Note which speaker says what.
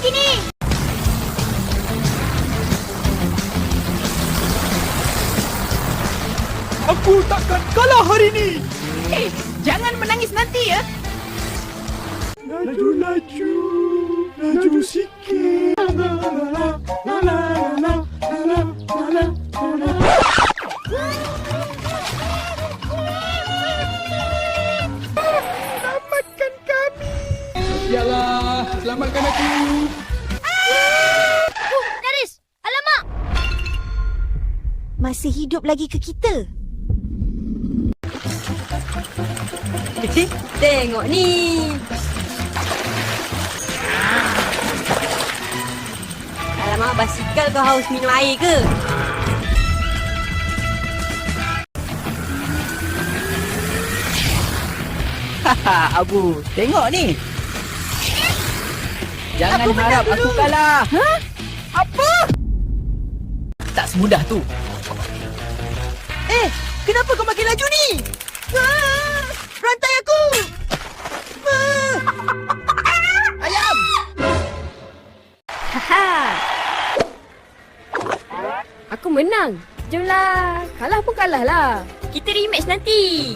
Speaker 1: lagi ni.
Speaker 2: Aku takkan kalah hari ni.
Speaker 1: Jangan menangis nanti ya.
Speaker 2: Laju sikit. Selamatkan kami. Yalah, selamatkan aku.
Speaker 1: Nyaris. Alamak. Masih hidup lagi ke kita?
Speaker 3: Tengok ni. Alamak, basikal kau haus minum air ke?
Speaker 4: Haha, Abu, tengok ni. Jangan harap aku kalah.
Speaker 1: Ha? Apa?
Speaker 4: Tak semudah tu.
Speaker 3: Kenapa kau makin laju ni? Rantai aku!
Speaker 4: Ayam!
Speaker 5: Haha. Aku menang. Jomlah. Kalah pun kalah lah.
Speaker 1: Kita rematch nanti.